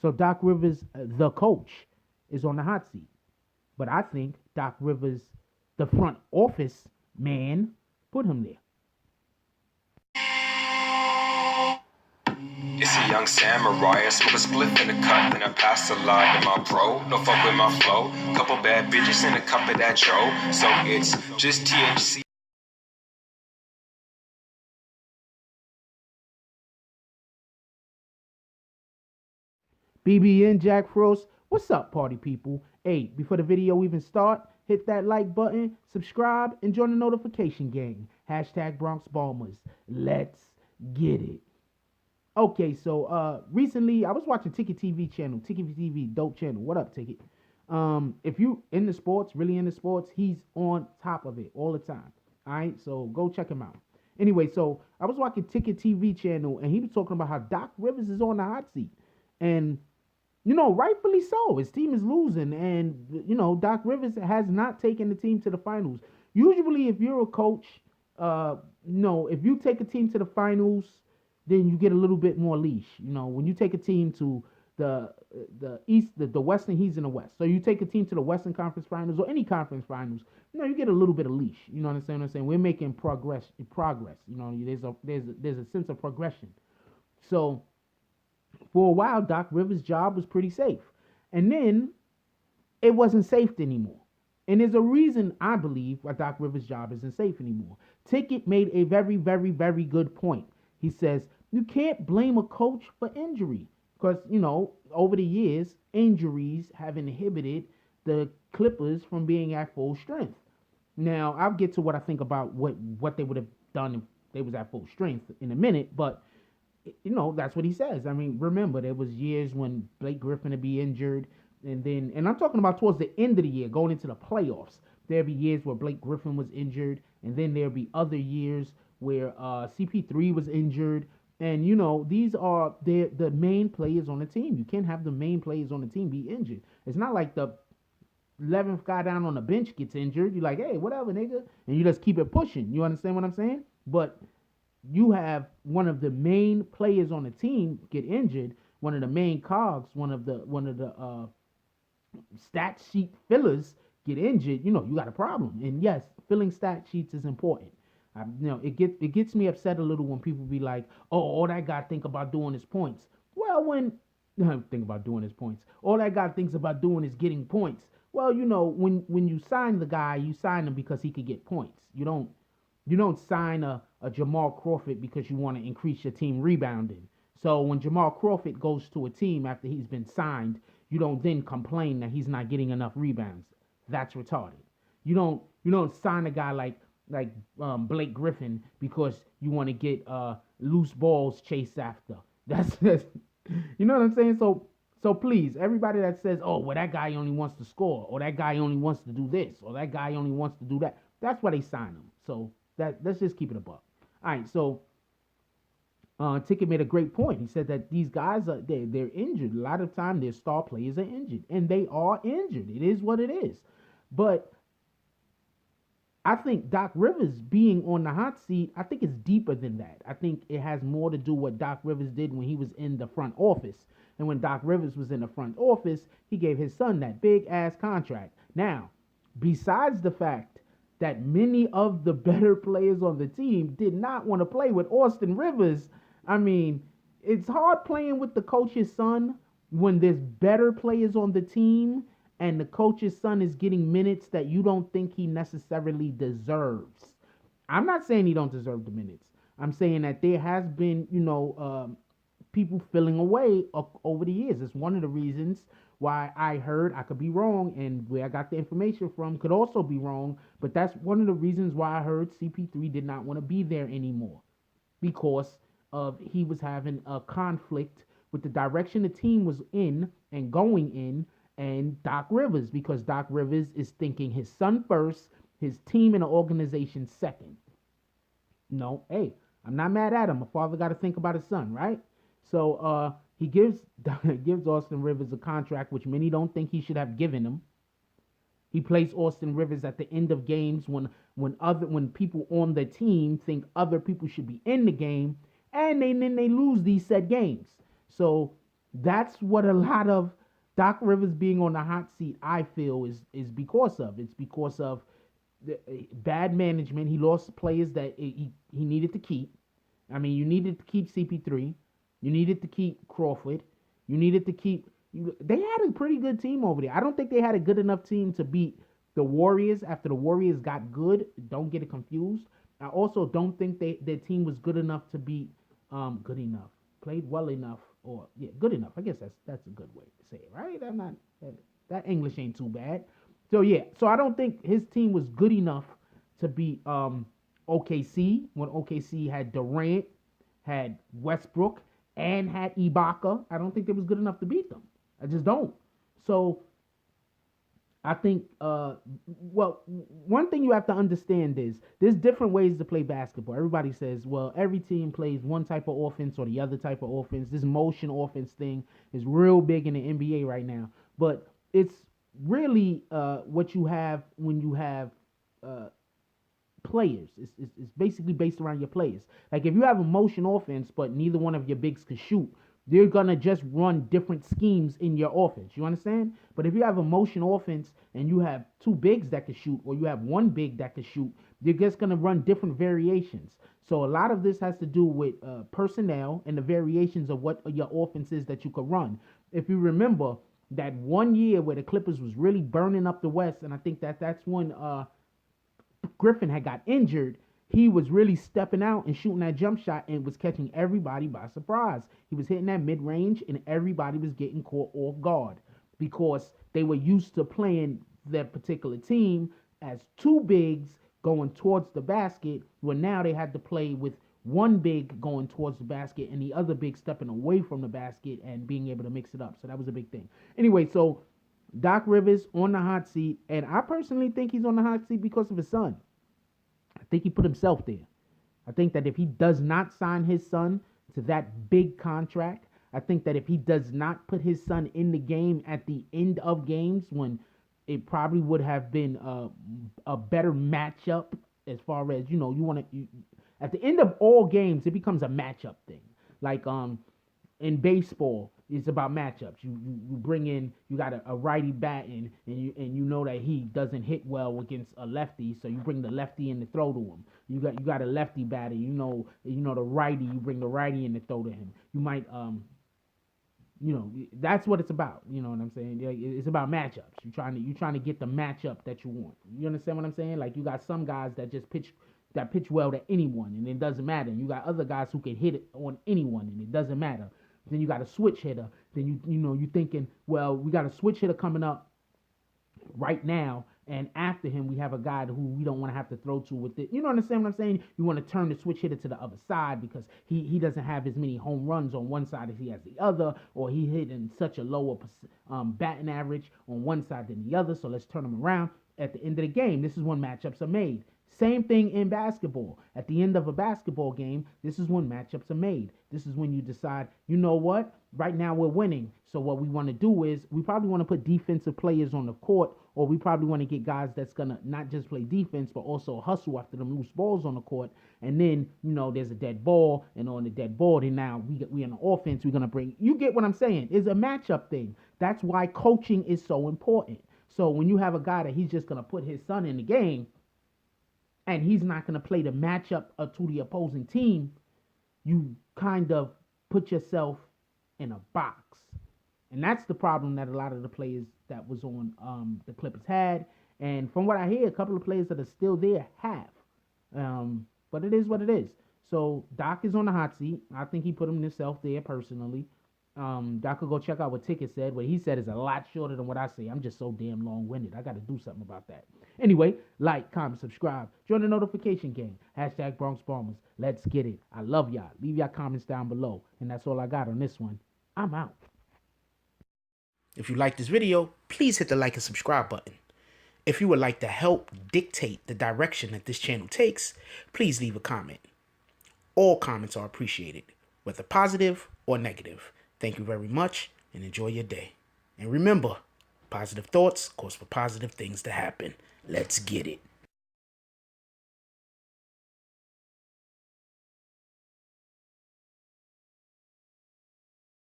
So Doc Rivers, the coach, is on the hot seat. But I think Doc Rivers, the front office man, put him there. It's a young samurai, I smoke a spliff in the cut, and I pass a lot to my bro. No fuck with my flow. Couple bad bitches and a cup of that tro. So it's just THC. BBN Jack Frost, what's up, party people? Hey, before the video even start, hit that like button, subscribe, and join the notification gang. Hashtag Bronx Bombers. Let's get it. Okay, so recently I was watching Ticket TV channel, Ticket TV, dope channel. What up, Ticket? If you in the sports, really in the sports, he's on top of it all the time. All right, so go check him out. Anyway, so I was watching Ticket TV channel, and he was talking about how Doc Rivers is on the hot seat, and rightfully so. His team is losing, and Doc Rivers has not taken the team to the finals. Usually, if you're a coach, if you take a team to the finals, then you get a little bit more leash. When you take a team to the East, the Western, he's in the West. So you take a team to the Western Conference Finals or any conference finals, you get a little bit of leash. You know what I'm saying? We're making progress. There's a sense of progression. So for a while, Doc Rivers' job was pretty safe. And then it wasn't safe anymore. And there's a reason, I believe, why Doc Rivers' job isn't safe anymore. Ticket made a very, very, very good point. He says, you can't blame a coach for injury. Because, over the years, injuries have inhibited the Clippers from being at full strength. Now, I'll get to what I think about what they would have done if they was at full strength in a minute, but that's what he says. I mean, remember, there was years when Blake Griffin would be injured, and I'm talking about towards the end of the year, going into the playoffs. There'd be years where Blake Griffin was injured, and then there'd be other years where CP3 was injured. And, these are the main players on the team. You can't have the main players on the team be injured. It's not like the 11th guy down on the bench gets injured. You're like, hey, whatever, nigga. And you just keep it pushing. You understand what I'm saying? But you have one of the main players on the team get injured, one of the main cogs, one of the stat sheet fillers get injured, you got a problem. And yes, filling stat sheets is important. It gets me upset a little when people be like, oh, all that guy think about doing is points. Well, when think about doing his points, all that guy thinks about doing is getting points. Well, when you sign the guy, you sign him because he could get points. You don't sign a Jamal Crawford because you want to increase your team rebounding. So when Jamal Crawford goes to a team after he's been signed, you don't then complain that he's not getting enough rebounds. That's retarded. You don't sign a guy like Blake Griffin because you want to get loose balls chased after. That's you know what I'm saying. So please, everybody that says, oh, well, that guy only wants to score, or that guy only wants to do this, or that guy only wants to do that, that's why they sign him. So let's just keep it a buck. All right, so Ticket made a great point. He said that these guys they're injured. A lot of time their star players are injured, and they are injured. It is what it is. But I think Doc Rivers being on the hot seat, I think it's deeper than that. I think it has more to do what Doc Rivers did when he was in the front office. And when Doc Rivers was in the front office, he gave his son that big ass contract. Now, besides the fact that many of the better players on the team did not want to play with Austin Rivers, I mean, it's hard playing with the coach's son when there's better players on the team and the coach's son is getting minutes that you don't think he necessarily deserves. I'm not saying he don't deserve the minutes. I'm saying that there has been, people filling away over the years. It's one of the reasons why I heard, I could be wrong, and where I got the information from could also be wrong, but that's one of the reasons why I heard CP3 did not want to be there anymore, because of he was having a conflict with the direction the team was in and going in, and Doc Rivers, because Doc Rivers is thinking his son first, his team and the organization second. No, hey, I'm not mad at him. A father got to think about his son, right? So he gives gives Austin Rivers a contract which many don't think he should have given him. He plays Austin Rivers at the end of games when people on the team think other people should be in the game, and then they lose these said games. So That's what a lot of Doc Rivers being on the hot seat, I feel, is because of. It's because of the bad management. He lost players that he needed to keep. I mean, you needed to keep CP3. You needed to keep Crawford. You needed to keep. They had a pretty good team over there. I don't think they had a good enough team to beat the Warriors after the Warriors got good. Don't get it confused. I also don't think their team was good enough to beat good enough, played well enough, or yeah, good enough. I guess that's a good way to say it, right? I'm not that English ain't too bad. So yeah, so I don't think his team was good enough to beat OKC when OKC had Durant, had Westbrook, and had Ibaka. I don't think they was good enough to beat them. I just don't. So I think, well, one thing you have to understand is there's different ways to play basketball. Everybody says, well, every team plays one type of offense or the other type of offense. This motion offense thing is real big in the NBA right now. But it's really what you have when you have players. It's basically based around your players. Like if you have a motion offense, but neither one of your bigs can shoot, they're gonna just run different schemes in your offense. You understand? But if you have a motion offense and you have two bigs that can shoot, or you have one big that can shoot, they're just gonna run different variations. So a lot of this has to do with personnel and the variations of what your offense is that you could run. If you remember that one year where the Clippers was really burning up the West, and I think that's when Griffin had got injured, he was really stepping out and shooting that jump shot and was catching everybody by surprise. He was hitting that mid range and everybody was getting caught off guard because they were used to playing that particular team as two bigs going towards the basket, where now they had to play with one big going towards the basket and the other big stepping away from the basket and being able to mix it up. So that was a big thing. Anyway, so Doc Rivers on the hot seat, and I personally think he's on the hot seat because of his son. I think he put himself there. I think that if he does not sign his son to that big contract, I think that if he does not put his son in the game at the end of games when it probably would have been a better matchup as far as, you know, you want to, at the end of all games, it becomes a matchup thing. Like in baseball, it's about matchups. You bring in, you got a righty batting, and you know that he doesn't hit well against a lefty, so you bring the lefty in to throw to him. You got a lefty batter, you know the righty, you bring the righty in to throw to him. You might that's what it's about. You know what I'm saying? It's about matchups. You're trying to get the matchup that you want. You understand what I'm saying? Like you got some guys that just pitch well to anyone, and it doesn't matter. And you got other guys who can hit it on anyone, and it doesn't matter. Then you got a switch hitter. Then you thinking, well, we got a switch hitter coming up right now, and after him we have a guy who we don't want to have to throw to with it. You know what I'm saying? You want to turn the switch hitter to the other side because he doesn't have as many home runs on one side as he has the other, or he hit in such a lower batting average on one side than the other. So let's turn him around. At the end of the game, this is when matchups are made. Same thing in basketball. At the end of a basketball game, this is when matchups are made. This is when you decide, you know what? Right now we're winning. So what we want to do is we probably want to put defensive players on the court, or we probably want to get guys that's going to not just play defense, but also hustle after them loose balls on the court. And then, there's a dead ball, and on the dead ball, then now we in the offense, we're going to bring, you get what I'm saying? It's a matchup thing. That's why coaching is so important. So when you have a guy that he's just going to put his son in the game, and he's not going to play the matchup to the opposing team, you kind of put yourself in a box. And that's the problem that a lot of the players that was on the Clippers had. And from what I hear, a couple of players that are still there have. But it is what it is. So Doc is on the hot seat. I think he put himself there personally. Y'all could go check out what Ticket said. What he said is a lot shorter than what I say. I'm just so damn long-winded. I got to do something about that. Anyway, like, comment, subscribe. Join the notification gang. # Bronx Bombers. Let's get it. I love y'all. Leave y'all comments down below. And that's all I got on this one. I'm out. If you like this video, please hit the like and subscribe button. If you would like to help dictate the direction that this channel takes, please leave a comment. All comments are appreciated, whether positive or negative. Thank you very much, and enjoy your day. And remember, positive thoughts cause for positive things to happen. Let's get it.